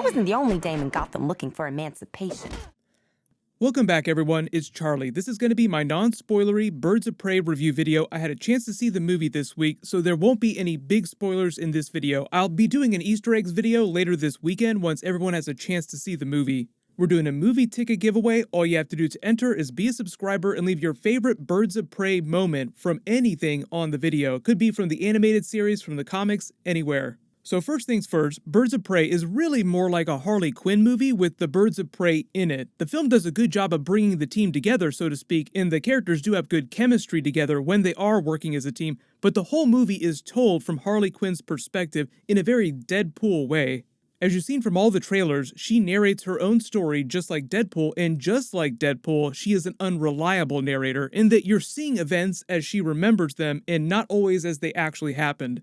wasn't the only dame in Gotham looking for emancipation. Welcome back, everyone. It's Charlie. This is going to be my non-spoilery Birds of Prey review video. I had a chance to see the movie this week, so there won't be any big spoilers in this video. I'll be doing an Easter eggs video later this weekend once everyone has a chance to see the movie. We're doing a movie ticket giveaway. All you have to do to enter is be a subscriber and leave your favorite Birds of Prey moment from anything on the video. It could be from the animated series, from the comics, anywhere. So first things first, Birds of Prey is really more like a Harley Quinn movie with the Birds of Prey in it. The film does a good job of bringing the team together, so to speak, and the characters do have good chemistry together when they are working as a team, but the whole movie is told from Harley Quinn's perspective in a very Deadpool way. As you've seen from all the trailers, she narrates her own story just like Deadpool, and just like Deadpool, she is an unreliable narrator in that you're seeing events as she remembers them and not always as they actually happened.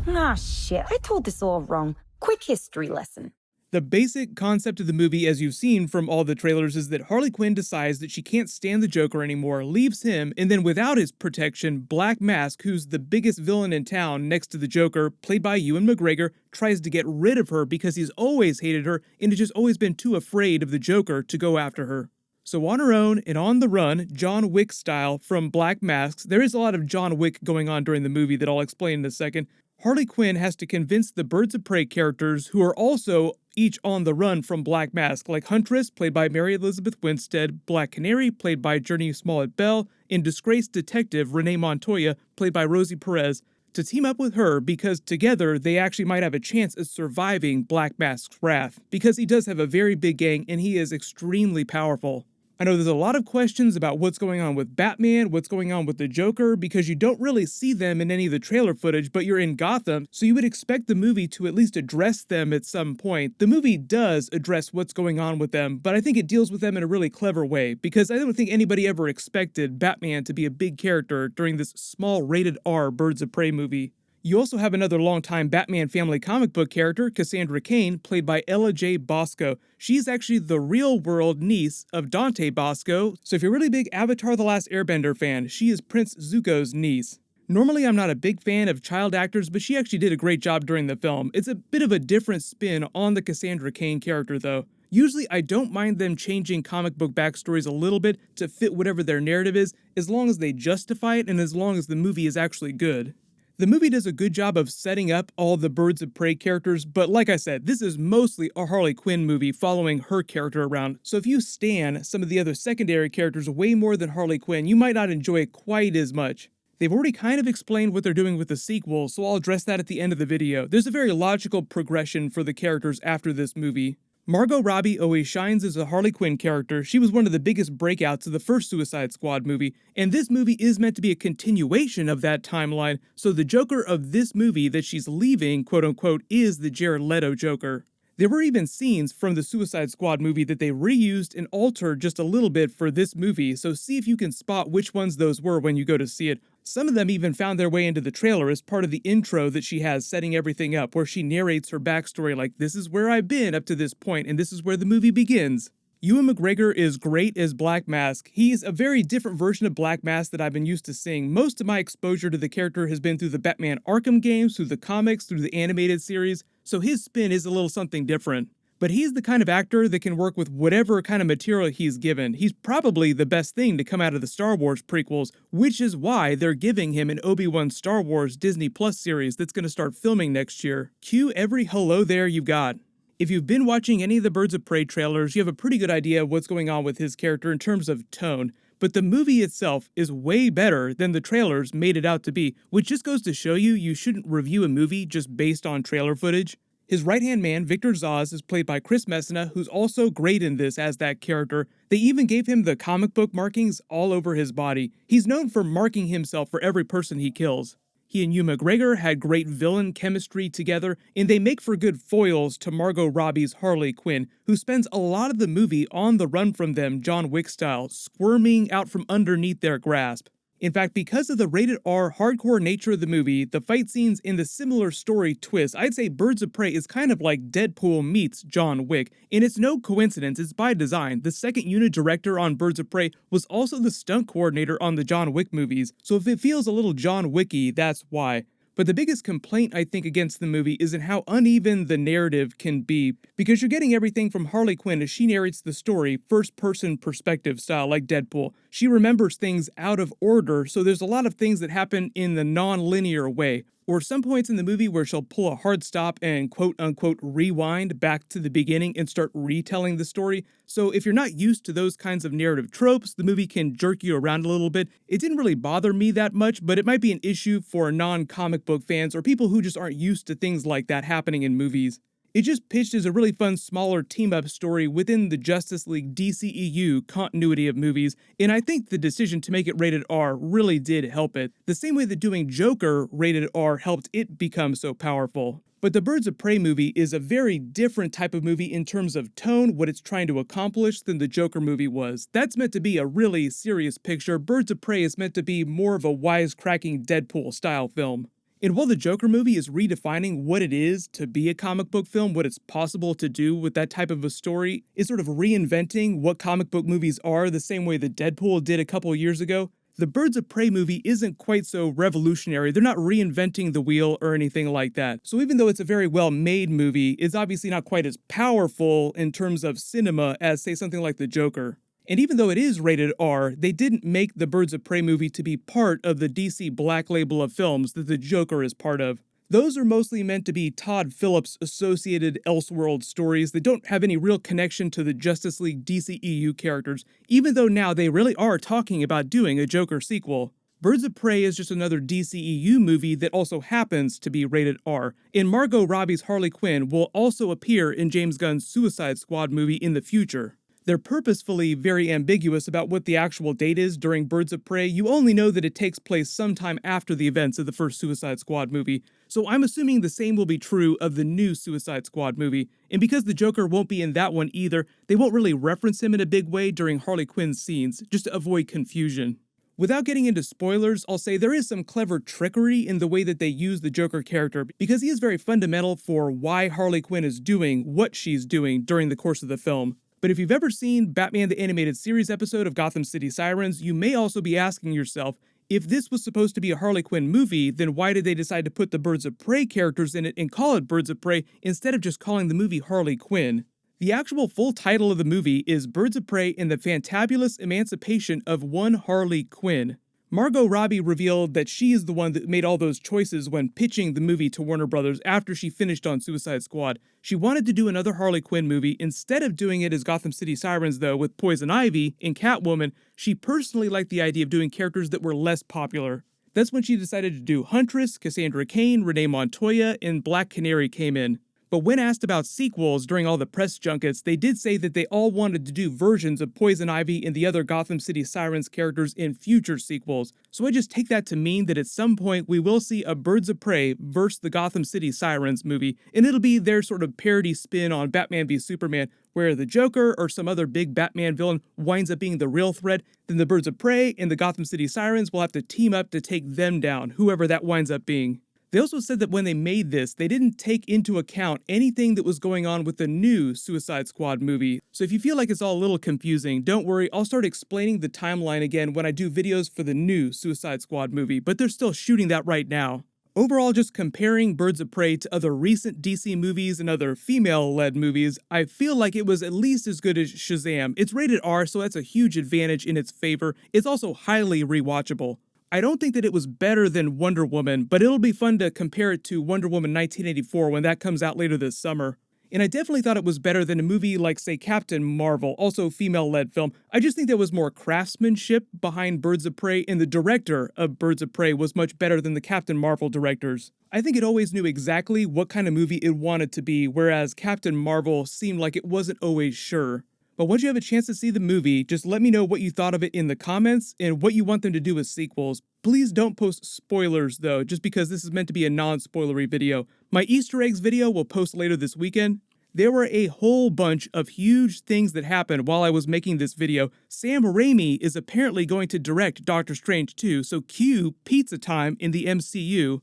Ah, shit, I told this all wrong. Quick history lesson. The basic concept of the movie, as you've seen from all the trailers, is that Harley Quinn decides that she can't stand the Joker anymore, leaves him, and then without his protection, Black Mask, who's the biggest villain in town next to the Joker, played by Ewan McGregor, tries to get rid of her because he's always hated her and has just always been too afraid of the Joker to go after her. So on her own and on the run, John Wick style from Black Masks, there is a lot of John Wick going on during the movie that I'll explain in a second. Harley Quinn has to convince the Birds of Prey characters, who are also each on the run from Black Mask, like Huntress, played by Mary Elizabeth Winstead, Black Canary, played by Journey Smollett-Bell, and disgraced detective Renee Montoya, played by Rosie Perez, to team up with her because together they actually might have a chance at surviving Black Mask's wrath, because he does have a very big gang and he is extremely powerful. I know there's a lot of questions about what's going on with Batman, what's going on with the Joker, because you don't really see them in any of the trailer footage, but you're in Gotham, so you would expect the movie to at least address them at some point. The movie does address what's going on with them, but I think it deals with them in a really clever way, because I don't think anybody ever expected Batman to be a big character during this small rated R Birds of Prey movie. You also have another longtime Batman family comic book character, Cassandra Cain, played by Ella J. Bosco. She's actually the real-world niece of Dante Bosco, so if you're a really big Avatar: The Last Airbender fan, she is Prince Zuko's niece. Normally, I'm not a big fan of child actors, but she actually did a great job during the film. It's a bit of a different spin on the Cassandra Cain character, though. Usually, I don't mind them changing comic book backstories a little bit to fit whatever their narrative is, as long as they justify it and as long as the movie is actually good. The movie does a good job of setting up all the Birds of Prey characters, but like I said, this is mostly a Harley Quinn movie following her character around, so if you stan some of the other secondary characters way more than Harley Quinn, you might not enjoy it quite as much. They've already kind of explained what they're doing with the sequel, so I'll address that at the end of the video. There's a very logical progression for the characters after this movie. Margot Robbie always shines as a Harley Quinn character. She was one of the biggest breakouts of the first Suicide Squad movie, and this movie is meant to be a continuation of that timeline, so the Joker of this movie that she's leaving, quote-unquote, is the Jared Leto Joker. There were even scenes from the Suicide Squad movie that they reused and altered just a little bit for this movie, so see if you can spot which ones those were when you go to see it. Some of them even found their way into the trailer as part of the intro that she has setting everything up, where she narrates her backstory like, this is where I've been up to this point, and this is where the movie begins. Ewan McGregor is great as Black Mask. He's a very different version of Black Mask that I've been used to seeing. Most of my exposure to the character has been through the Batman Arkham games, through the comics, through the animated series, so his spin is a little something different. But he's the kind of actor that can work with whatever kind of material he's given. He's probably the best thing to come out of the Star Wars prequels, which is why they're giving him an Obi-Wan Star Wars Disney Plus series that's going to start filming next year. Cue every hello there you've got. If you've been watching any of the Birds of Prey trailers, you have a pretty good idea of what's going on with his character in terms of tone. But the movie itself is way better than the trailers made it out to be, which just goes to show you shouldn't review a movie just based on trailer footage. His right-hand man, Victor Zsasz, is played by Chris Messina, who's also great in this as that character. They even gave him the comic book markings all over his body. He's known for marking himself for every person he kills. He and Ewan McGregor had great villain chemistry together, and they make for good foils to Margot Robbie's Harley Quinn, who spends a lot of the movie on the run from them, John Wick style, squirming out from underneath their grasp. In fact, because of the rated R hardcore nature of the movie, the fight scenes, and the similar story twist, I'd say Birds of Prey is kind of like Deadpool meets John Wick, and it's no coincidence, it's by design. The second unit director on Birds of Prey was also the stunt coordinator on the John Wick movies, so if it feels a little John Wicky, that's why. But the biggest complaint I think against the movie is in how uneven the narrative can be, because you're getting everything from Harley Quinn as she narrates the story, first-person perspective style like Deadpool. She remembers things out of order, so there's a lot of things that happen in the non-linear way. Or some points in the movie where she'll pull a hard stop and quote-unquote rewind back to the beginning and start retelling the story. So if you're not used to those kinds of narrative tropes, the movie can jerk you around a little bit. It didn't really bother me that much, but it might be an issue for non-comic book fans or people who just aren't used to things like that happening in movies. It just pitched as a really fun, smaller team-up story within the Justice League DCEU continuity of movies, and I think the decision to make it rated R really did help it, the same way that doing Joker rated R helped it become so powerful. But the Birds of Prey movie is a very different type of movie in terms of tone, what it's trying to accomplish, than the Joker movie was. That's meant to be a really serious picture. Birds of Prey is meant to be more of a wisecracking Deadpool-style film. And while the Joker movie is redefining what it is to be a comic book film, what it's possible to do with that type of a story, is sort of reinventing what comic book movies are the same way that Deadpool did a couple years ago, the Birds of Prey movie isn't quite so revolutionary. They're not reinventing the wheel or anything like that. So even though it's a very well-made movie, it's obviously not quite as powerful in terms of cinema as, say, something like the Joker. And even though it is rated R, they didn't make the Birds of Prey movie to be part of the DC Black Label of films that the Joker is part of. Those are mostly meant to be Todd Phillips associated Elseworld stories that don't have any real connection to the Justice League DCEU characters, even though now they really are talking about doing a Joker sequel. Birds of Prey is just another DCEU movie that also happens to be rated R, and Margot Robbie's Harley Quinn will also appear in James Gunn's Suicide Squad movie in the future. They're purposefully very ambiguous about what the actual date is during Birds of Prey. You only know that it takes place sometime after the events of the first Suicide Squad movie, so I'm assuming the same will be true of the new Suicide Squad movie. And because the Joker won't be in that one either, they won't really reference him in a big way during Harley Quinn's scenes, just to avoid confusion. Without getting into spoilers, I'll say there is some clever trickery in the way that they use the Joker character, because he is very fundamental for why Harley Quinn is doing what she's doing during the course of the film. But if you've ever seen Batman the Animated Series episode of Gotham City Sirens, you may also be asking yourself, if this was supposed to be a Harley Quinn movie, then why did they decide to put the Birds of Prey characters in it and call it Birds of Prey instead of just calling the movie Harley Quinn? The actual full title of the movie is Birds of Prey and the Fantabulous Emancipation of One Harley Quinn. Margot Robbie revealed that she is the one that made all those choices when pitching the movie to Warner Brothers after she finished on Suicide Squad. She wanted to do another Harley Quinn movie. Instead of doing it as Gotham City Sirens, though, with Poison Ivy and Catwoman, she personally liked the idea of doing characters that were less popular. That's when she decided to do Huntress, Cassandra Cain, Renee Montoya, and Black Canary came in. But when asked about sequels during all the press junkets, they did say that they all wanted to do versions of Poison Ivy and the other Gotham City Sirens characters in future sequels. So I just take that to mean that at some point we will see a Birds of Prey versus the Gotham City Sirens movie, and it'll be their sort of parody spin on Batman v Superman, where the Joker or some other big Batman villain winds up being the real threat. Then the Birds of Prey and the Gotham City Sirens will have to team up to take them down, whoever that winds up being. They also said that when they made this, they didn't take into account anything that was going on with the new Suicide Squad movie. So if you feel like it's all a little confusing, don't worry, I'll start explaining the timeline again when I do videos for the new Suicide Squad movie, but they're still shooting that right now. Overall, just comparing Birds of Prey to other recent DC movies and other female-led movies, I feel like it was at least as good as Shazam. It's rated R, so that's a huge advantage in its favor. It's also highly rewatchable. I don't think that it was better than Wonder Woman, but it'll be fun to compare it to Wonder Woman 1984 when that comes out later this summer. And I definitely thought it was better than a movie like, say, Captain Marvel, also female-led film. I just think there was more craftsmanship behind Birds of Prey, and the director of Birds of Prey was much better than the Captain Marvel directors. I think it always knew exactly what kind of movie it wanted to be, whereas Captain Marvel seemed like it wasn't always sure. But once you have a chance to see the movie, just let me know what you thought of it in the comments and what you want them to do with sequels. Please don't post spoilers though, just because this is meant to be a non-spoilery video. My Easter eggs video will post later this weekend. There were a whole bunch of huge things that happened while I was making this video. Sam Raimi is apparently going to direct Doctor Strange 2, so cue pizza time in the MCU.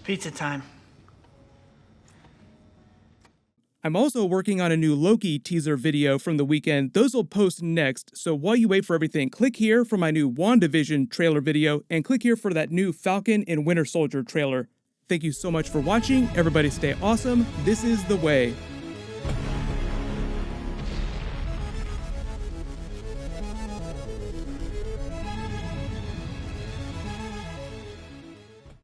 Pizza time. I'm also working on a new Loki teaser video from the weekend. Those will post next, so while you wait for everything, click here for my new WandaVision trailer video, and click here for that new Falcon and Winter Soldier trailer. Thank you so much for watching. Everybody stay awesome. This is The Way.